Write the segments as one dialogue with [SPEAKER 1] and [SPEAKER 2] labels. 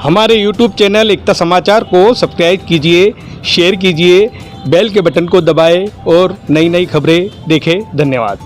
[SPEAKER 1] हमारे YouTube channel एकता समाचार को सब्सक्राइब कीजिए, शेयर कीजिए, बेल के बटन को दबाएं और नई नई खबरें देखें। धन्यवाद।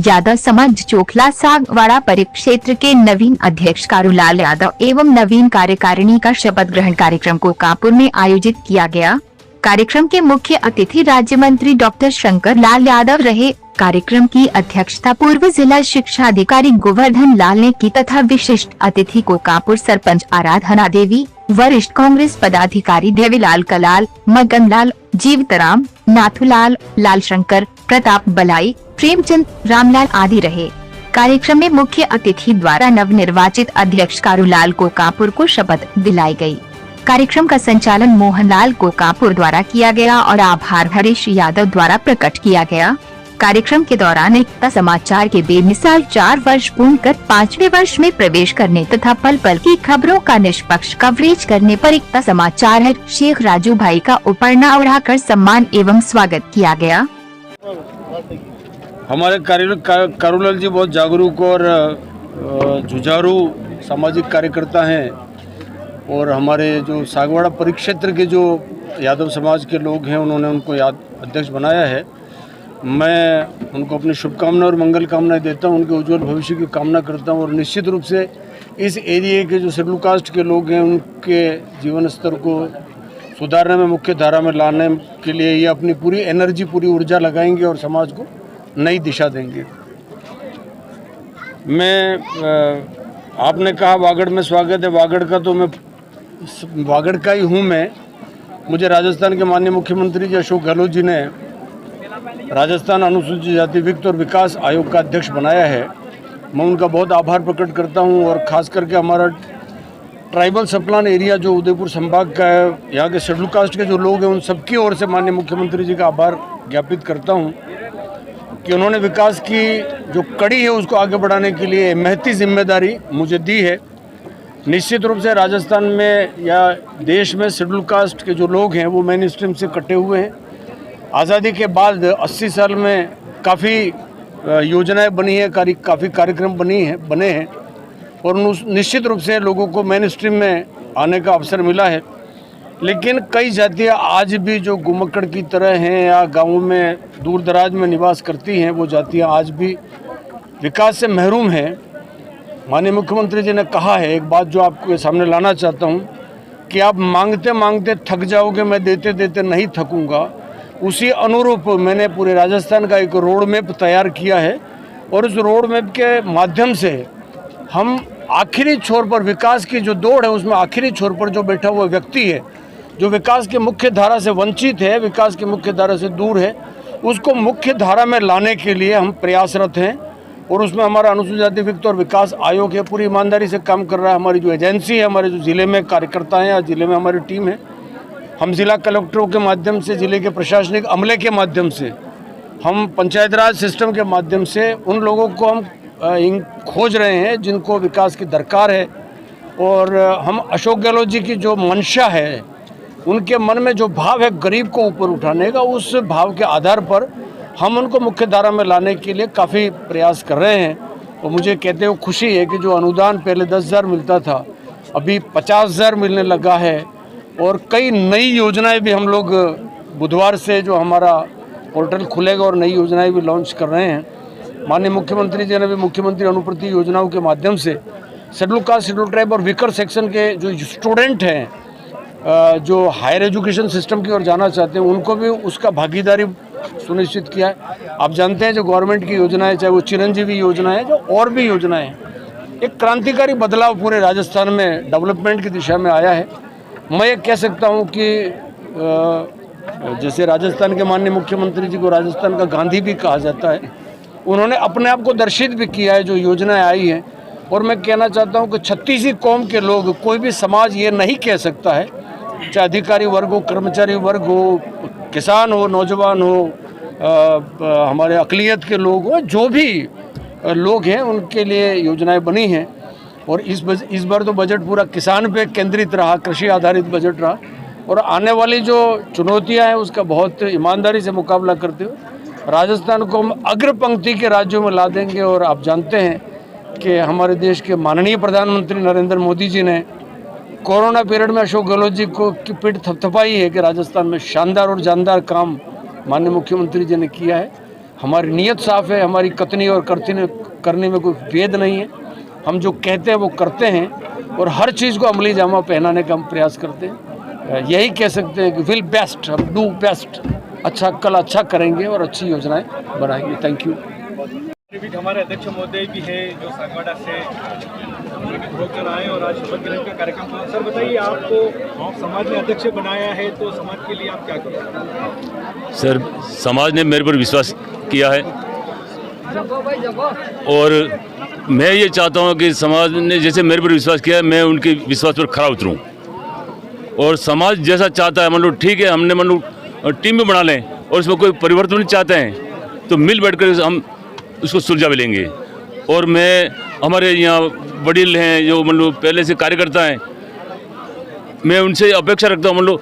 [SPEAKER 2] यादव समाज चोखला सागवाड़ा परिक्षेत्र के नवीन अध्यक्ष कारूलाल यादव एवं नवीन कार्यकारिणी का शपथ ग्रहण कार्यक्रम को कानपुर में आयोजित किया गया। कार्यक्रम के मुख्य अतिथि राज्य मंत्री डॉक्टर शंकर लाल यादव रहे। कार्यक्रम की अध्यक्षता पूर्व जिला शिक्षा अधिकारी गोवर्धन लाल ने की तथा विशिष्ट अतिथि को कानपुर सरपंच आराधना देवी, वरिष्ठ कांग्रेस पदाधिकारी देवीलाल कलाल, मगन लाल, जीवतराम, नाथुलाल, लाल शंकर, प्रताप बलाई, प्रेमचंद, रामलाल आदि रहे। कार्यक्रम में मुख्य अतिथि द्वारा नवनिर्वाचित अध्यक्ष कारूलाल को कानपुर को शपथ दिलाई गई। कार्यक्रम का संचालन मोहनलाल को कानपुर द्वारा किया गया और आभार हरीश यादव द्वारा प्रकट किया गया। कार्यक्रम के दौरान एकता समाचार के बेमिसाल 4 वर्ष पूर्ण कर 5वें वर्ष में प्रवेश करने तथा पल पल की खबरों का निष्पक्ष कवरेज करने पर एकता समाचार हेड शेख राजू भाई का उपरना उड़ाकर सम्मान एवं स्वागत किया गया।
[SPEAKER 3] हमारे कारूलाल जी बहुत जागरूक और जुझारू सामाजिक कार्यकर्ता हैं और हमारे जो सागवाड़ा परिक्षेत्र के जो यादव समाज के लोग हैं उन्होंने उनको अध्यक्ष बनाया है। मैं उनको अपनी शुभकामनाएं और मंगल कामनाएं देता हूं, उनके उज्जवल भविष्य की कामना करता हूं और निश्चित रूप से इस एरिया के जो शेड्यूल कास्ट के लोग हैं उनके जीवन स्तर को सुधारने में, मुख्य धारा में लाने के लिए ये अपनी पूरी एनर्जी, पूरी ऊर्जा लगाएंगे और समाज को नई दिशा देंगे। आपने कहा वागड़ में स्वागत है, वागड़ का तो मैं वागड़ का ही हूँ। मुझे राजस्थान के माननीय मुख्यमंत्री जी अशोक गहलोत जी ने राजस्थान अनुसूचित जाति वित्त और विकास आयोग का अध्यक्ष बनाया है। मैं उनका बहुत आभार प्रकट करता हूँ और ख़ास करके हमारा ट्राइबल सप्लान एरिया जो उदयपुर संभाग का है, यहाँ के शेड्यूल कास्ट के जो लोग हैं उन सबकी ओर से माननीय मुख्यमंत्री जी का आभार ज्ञापित करता हूँ कि उन्होंने विकास की जो कड़ी है उसको आगे बढ़ाने के लिए महती जिम्मेदारी मुझे दी है। निश्चित रूप से राजस्थान में या देश में शेड्यूल कास्ट के जो लोग हैं वो मेन स्ट्रीम से कटे हुए हैं। आज़ादी के बाद 80 साल में काफ़ी योजनाएं बनी है, काफ़ी कार्यक्रम बने हैं और निश्चित रूप से लोगों को मेन स्ट्रीम में आने का अवसर मिला है। लेकिन कई जातियां आज भी जो गुमक्कड़ की तरह हैं या गाँवों में दूर दराज में निवास करती हैं, वो जातियां आज भी विकास से महरूम हैं। माननीय मुख्यमंत्री जी ने कहा है एक बात जो आपके सामने लाना चाहता हूं कि आप मांगते मांगते थक जाओगे, मैं देते देते नहीं थकूंगा। उसी अनुरूप मैंने पूरे राजस्थान का एक रोड मैप तैयार किया है और उस रोड मैप के माध्यम से हम आखिरी छोर पर विकास की जो दौड़ है उसमें आखिरी छोर पर जो बैठा हुआ व्यक्ति है, जो विकास के मुख्य धारा से वंचित है, विकास की मुख्य धारा से दूर है, उसको मुख्य धारा में लाने के लिए हम प्रयासरत हैं और उसमें हमारा अनुसूचित जाति वित्त और विकास आयोग है, पूरी ईमानदारी से काम कर रहा है। हमारी जो एजेंसी है, हमारे जो ज़िले में कार्यकर्ता हैं या ज़िले में हमारी टीम है, हम ज़िला कलेक्टरों के माध्यम से, ज़िले के प्रशासनिक अमले के माध्यम से, हम पंचायत राज सिस्टम के माध्यम से उन लोगों को हम खोज रहे हैं जिनको विकास की दरकार है। और हम अशोक गहलोत जी की जो मंशा है, उनके मन में जो भाव है गरीब को ऊपर उठाने का, उस भाव के आधार पर हम उनको मुख्य धारा में लाने के लिए काफ़ी प्रयास कर रहे हैं। और मुझे कहते हुए खुशी है कि जो अनुदान पहले 10,000 मिलता था अभी 50,000 मिलने लगा है और कई नई योजनाएं भी हम लोग बुधवार से जो हमारा पोर्टल खुलेगा और नई योजनाएं भी लॉन्च कर रहे हैं। माननीय मुख्यमंत्री जी ने भी मुख्यमंत्री अनुप्रति योजनाओं के माध्यम से शेड्यूल कास्ट, शेड्यूल ट्राइब और वीकर सेक्शन के जो स्टूडेंट हैं, जो हायर एजुकेशन सिस्टम की ओर जाना चाहते हैं, उनको भी उसका भागीदारी सुनिश्चित किया है। आप जानते हैं जो गवर्नमेंट की योजना है, चाहे वो चिरंजीवी योजना है, जो और भी योजनाएं हैं, एक क्रांतिकारी बदलाव पूरे राजस्थान में डेवलपमेंट की दिशा में आया है। मैं ये कह सकता हूँ कि जैसे राजस्थान के माननीय मुख्यमंत्री जी को राजस्थान का गांधी भी कहा जाता है, उन्होंने अपने आप को दर्शित भी किया है जो योजनाएं आई हैं। और मैं कहना चाहता हूँ कि 36 कौम के लोग, कोई भी समाज ये नहीं कह सकता है, चाहे अधिकारी वर्ग हो, कर्मचारी वर्ग हो, किसान हो, नौजवान हो, हमारे अक़लियत के लोग हो, जो भी लोग हैं उनके लिए योजनाएं बनी हैं। और इस बार तो बजट पूरा किसान पे केंद्रित रहा, कृषि आधारित बजट रहा और आने वाली जो चुनौतियां हैं उसका बहुत ईमानदारी से मुकाबला करते हुए राजस्थान को हम अग्र पंक्ति के राज्यों में ला देंगे। और आप जानते हैं कि हमारे देश के माननीय प्रधानमंत्री नरेंद्र मोदी जी ने कोरोना पीरियड में अशोक गहलोत जी को की पीठ थपथपाई है कि राजस्थान में शानदार और जानदार काम माननीय मुख्यमंत्री जी ने किया है। हमारी नीयत साफ है, हमारी कथनी और करने में कोई भेद नहीं है। हम जो कहते हैं वो करते हैं और हर चीज़ को अमली जामा पहनाने का हम प्रयास करते हैं। यही कह सकते हैं कि विल बेस्ट, हम डू बेस्ट, अच्छा कल अच्छा करेंगे और अच्छी योजनाएं बनाएंगे। Thank you.
[SPEAKER 1] हमारे अध्यक्ष महोदय भी है जो सांगवाड़ा से होकर आए और आज शपथ ग्रहण का कार्यक्रम था। सर बताइए, आपको समाज ने अध्यक्ष बनाया है तो समाज के लिए आप क्या करोगे?
[SPEAKER 4] सर, समाज ने मेरे पर विश्वास किया है और मैं ये चाहता हूँ कि समाज ने जैसे मेरे पर विश्वास किया है, मैं उनके विश्वास पर खरा उतरूँ और समाज जैसा चाहता है, मान लो ठीक है, हमने मान लो टीम भी बना लें और उसमें कोई परिवर्तन नहीं चाहते हैं तो मिल बैठकर हम उसको सुलझा भी लेंगे। और मैं हमारे यहाँ वडील हैं जो मान लो पहले से कार्यकर्ता हैं, मैं उनसे अपेक्षा रखता हूँ, मान लो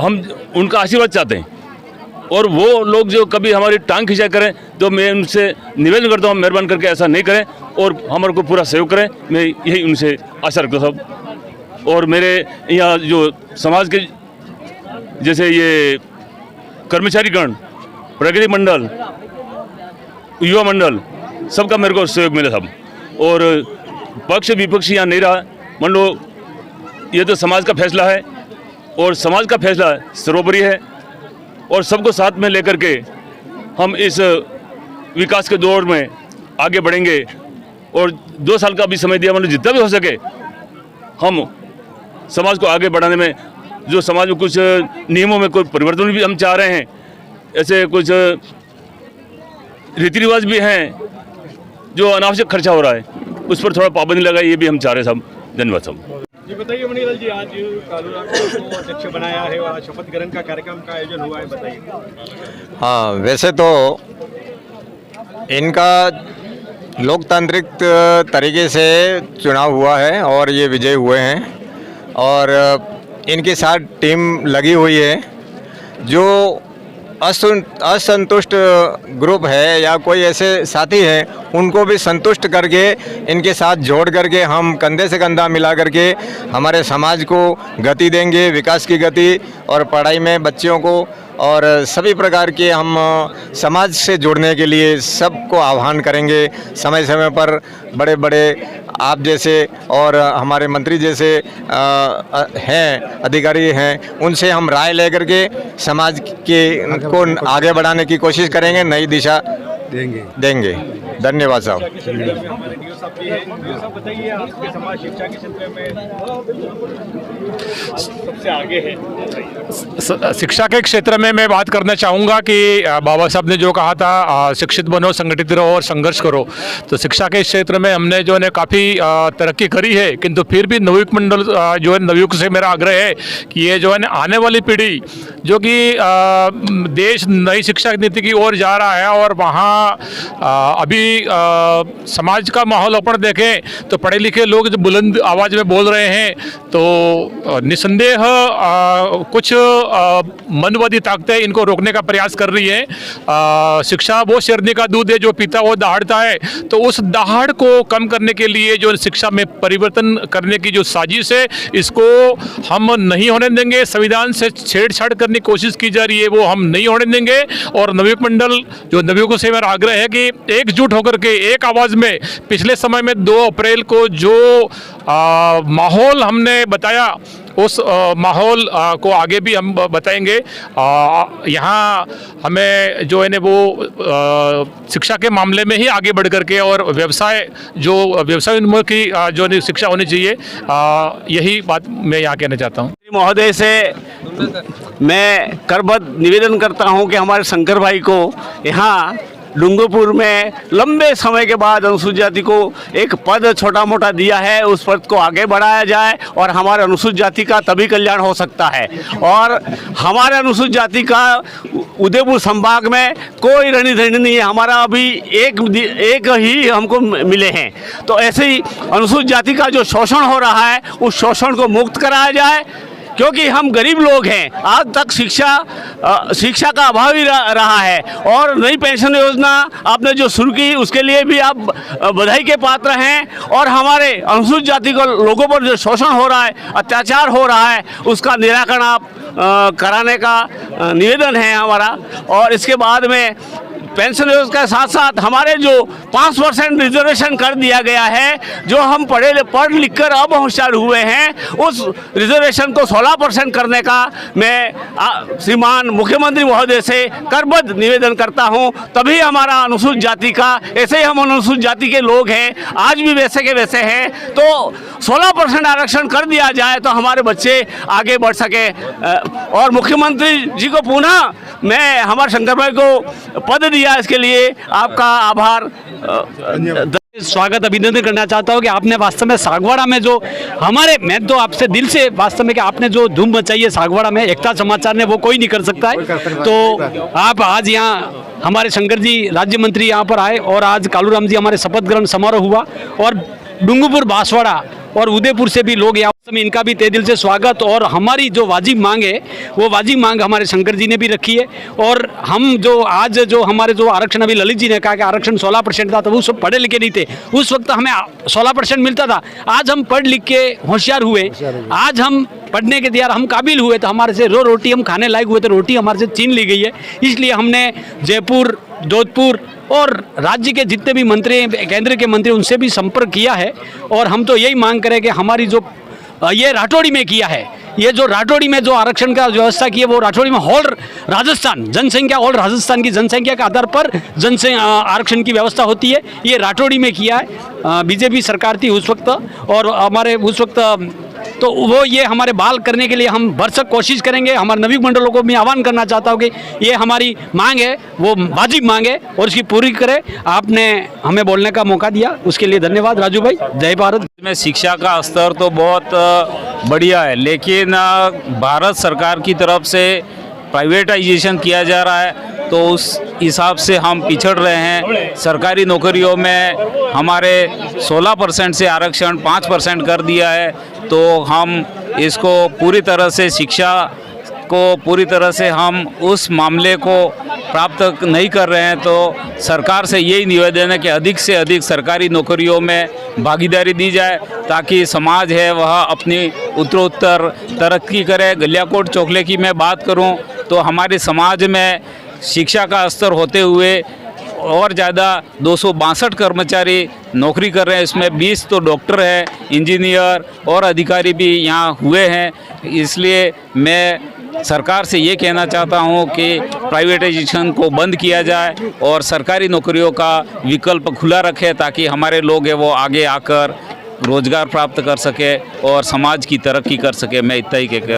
[SPEAKER 4] हम उनका आशीर्वाद चाहते हैं और वो लोग जो कभी हमारी टांग खींचा करें तो मैं उनसे निवेदन करता हूँ मेहरबान करके ऐसा नहीं करें और हमारे को पूरा सहयोग करें। मैं यही उनसे आशा रखता हूँ सब। और मेरे यहाँ जो समाज के जैसे ये कर्मचारीगण, प्रगति मंडल, युवा मंडल, सबका मेरे को सहयोग मिला सब। और पक्ष विपक्ष यहाँ नहीं रहा, मान लो ये तो समाज का फैसला है और समाज का फैसला सर्वोपरि है और सबको साथ में लेकर के हम इस विकास के दौर में आगे बढ़ेंगे। और 2 साल का भी समय दिया, मतलब जितना भी हो सके हम समाज को आगे बढ़ाने में, जो समाज में कुछ नियमों में कोई परिवर्तन भी हम चाह रहे हैं, ऐसे कुछ रीति रिवाज भी हैं जो अनावश्यक खर्चा हो रहा है, उस पर थोड़ा पाबंदी लगाए, ये भी हम चाह रहे हैं सब। धन्यवाद सब।
[SPEAKER 1] जी बताइए मणिलाल जी, आज कालूराम को अध्यक्ष बनाया है और आज शपथ ग्रहण का कार्यक्रम का आयोजन हुआ है, बताइए।
[SPEAKER 5] हाँ, वैसे तो इनका लोकतांत्रिक तरीके से चुनाव हुआ है और ये विजय हुए हैं और इनके साथ टीम लगी हुई है। जो असंतुष्ट ग्रुप है या कोई ऐसे साथी हैं उनको भी संतुष्ट करके इनके साथ जोड़ करके हम कंधे से कंधा मिला करके हमारे समाज को गति देंगे, विकास की गति, और पढ़ाई में बच्चों को और सभी प्रकार के हम समाज से जुड़ने के लिए सबको आह्वान करेंगे। समय समय पर बड़े बड़े आप जैसे और हमारे मंत्री जैसे हैं, अधिकारी हैं, उनसे हम राय लेकर के समाज के को आगे बढ़ाने की कोशिश करेंगे, नई दिशा देंगे। धन्यवाद साहब।
[SPEAKER 1] हमारे डीओ साहब भी हैं। डीओ साहब बताइए, आपके समाज शिक्षा के क्षेत्र में सबसे आगे है।
[SPEAKER 6] शिक्षा के क्षेत्र में मैं बात करना चाहूँगा कि बाबा साहब ने जो कहा था शिक्षित बनो, संगठित रहो और संघर्ष करो, तो शिक्षा के क्षेत्र में हमने जो है काफ़ी तरक्की करी है, किंतु फिर भी नवयुवक मंडल जो है, नवयुवक से मेरा आग्रह है कि ये जो है आने वाली पीढ़ी जो कि देश नई शिक्षा नीति की ओर जा रहा है और वहाँ अभी समाज का माहौल अपन देखें तो पढ़े लिखे लोग जो बुलंद आवाज़ में बोल रहे हैं, तो निसंदेह कुछ मनवादी ताकतें इनको रोकने का प्रयास कर रही है। शिक्षा वो शेरनी का दूध है, जो पीता वो दहाड़ता है, तो उस दहाड़ को कम करने के लिए जो शिक्षा में परिवर्तन करने की जो साजिश है, इसको हम नहीं होने देंगे। संविधान से छेड़छाड़ करने की कोशिश की जा रही है, वो हम नहीं होने देंगे। और नवयुवक मंडल जो नवयुवकों से मेरा आग्रह है कि एकजुट होकर के एक आवाज़ में, पिछले समय में 2 अप्रैल को जो माहौल हमने बताया, उस माहौल को आगे भी हम बताएंगे। यहाँ हमें जो है ना वो शिक्षा के मामले में ही आगे बढ़ करके और व्यवसाय उन्मुख की जो शिक्षा होनी चाहिए, यही बात मैं यहाँ कहना चाहता हूँ।
[SPEAKER 7] महोदय से मैं करबद्ध निवेदन करता हूँ कि हमारे शंकर भाई को यहाँ डूंगरपुर में लंबे समय के बाद अनुसूचित जाति को एक पद छोटा मोटा दिया है, उस पद को आगे बढ़ाया जाए और हमारे अनुसूचित जाति का तभी कल्याण हो सकता है। और हमारे अनुसूचित जाति का उदयपुर संभाग में कोई रणनीति नहीं है, हमारा अभी एक ही हमको मिले हैं। तो ऐसे ही अनुसूचित जाति का जो शोषण हो रहा है, उस शोषण को मुक्त कराया जाए, क्योंकि हम गरीब लोग हैं। आज तक शिक्षा शिक्षा का अभाव ही रहा है। और नई पेंशन योजना आपने जो शुरू की उसके लिए भी आप बधाई के पात्र हैं। और हमारे अनुसूचित जाति को लोगों पर जो शोषण हो रहा है, अत्याचार हो रहा है, उसका निराकरण आप कराने का निवेदन है हमारा। और इसके बाद में पेंशन योजना के साथ साथ हमारे जो 5% रिजर्वेशन कर दिया गया है, जो हम पढ़ लिख कर अब होशियार हुए हैं, उस रिजर्वेशन को 16% करने का मैं श्रीमान मुख्यमंत्री महोदय से करबद्ध निवेदन करता हूं। तभी हमारा अनुसूचित जाति का, ऐसे ही हम अनुसूचित जाति के लोग हैं, आज भी वैसे के वैसे हैं, तो 16% आरक्षण कर दिया जाए तो हमारे बच्चे आगे बढ़ सके। और मुख्यमंत्री जी को पुनः मैं हमारे शंकर भाई को पद दिया, इसके लिए आपका आभार।
[SPEAKER 8] स्वागत अभिनंदन करना चाहता हूँ कि आपने वास्तव में सागवाड़ा में जो मैं तो आपसे दिल से वास्तव में कि आपने जो धूम मचाई है सागवाड़ा में, एकता समाचार ने, वो कोई नहीं कर सकता है। तो आप आज यहाँ हमारे शंकर जी राज्य मंत्री यहाँ पर आए और आज कालूराम जी हमारे शपथ ग्रहण समारोह हुआ और डूंगरपुर बांसवाड़ा और उदयपुर से भी लोग यहाँ में, इनका भी तहे दिल से स्वागत। और हमारी जो वाजिब मांग है वो वाजिब मांग हमारे शंकर जी ने भी रखी है। और हम जो आज जो हमारे जो आरक्षण, अभी ललित जी ने कहा कि आरक्षण 16% था, तो वो सब पढ़े लिखे नहीं थे, उस वक्त हमें 16% मिलता था। आज हम पढ़ लिख के होशियार हुए, आज हम पढ़ने के तैयार, हम काबिल हुए, तो हमारे से रोटी हम खाने लायक हुए, तो रोटी हमारे से छीन ली गई है। इसलिए हमने जयपुर, जोधपुर और राज्य के जितने भी मंत्री हैं, केंद्र के मंत्री, उनसे भी संपर्क किया है। और हम तो यही मांग करें कि हमारी जो ये राठौड़ी में किया है, ये जो राठौड़ी में जो आरक्षण का व्यवस्था की है, वो राठौड़ी में होल राजस्थान जनसंख्या, होल राजस्थान की जनसंख्या के आधार पर आरक्षण की व्यवस्था होती है, ये राठौड़ी में किया है। बीजेपी सरकार थी उस वक्त, और हमारे उस वक्त तो वो ये हमारे बहाल करने के लिए हम भरसक कोशिश करेंगे। हमारे नवीन मंडलों को मैं आह्वान करना चाहता हूँ कि ये हमारी मांग है, वो वाजिब मांग है और इसकी पूरी करें। आपने हमें बोलने का मौका दिया, उसके लिए धन्यवाद राजू भाई। जय भारत।
[SPEAKER 9] में शिक्षा का स्तर तो बहुत बढ़िया है, लेकिन भारत सरकार की तरफ से प्राइवेटाइजेशन किया जा रहा है, तो उस हिसाब से हम पिछड़ रहे हैं। सरकारी नौकरियों में हमारे 16% से आरक्षण 5% कर दिया है, तो हम इसको पूरी तरह से, शिक्षा को पूरी तरह से हम उस मामले को प्राप्त नहीं कर रहे हैं। तो सरकार से यही निवेदन है कि अधिक से अधिक सरकारी नौकरियों में भागीदारी दी जाए, ताकि समाज है वह अपनी उत्तरोत्तर तरक्की करे। गलियाकोट चौखले की मैं बात करूं तो हमारे समाज में शिक्षा का स्तर होते हुए और ज़्यादा 262 कर्मचारी नौकरी कर रहे हैं, इसमें 20 तो डॉक्टर हैं, इंजीनियर और अधिकारी भी यहाँ हुए हैं। इसलिए मैं सरकार से ये कहना चाहता हूँ कि प्राइवेटाइजेशन को बंद किया जाए और सरकारी नौकरियों का विकल्प खुला रखे, ताकि हमारे लोग हैं वो आगे आकर रोजगार प्राप्त कर सके और समाज की तरक्की कर सके। मैं इतना ही कहकर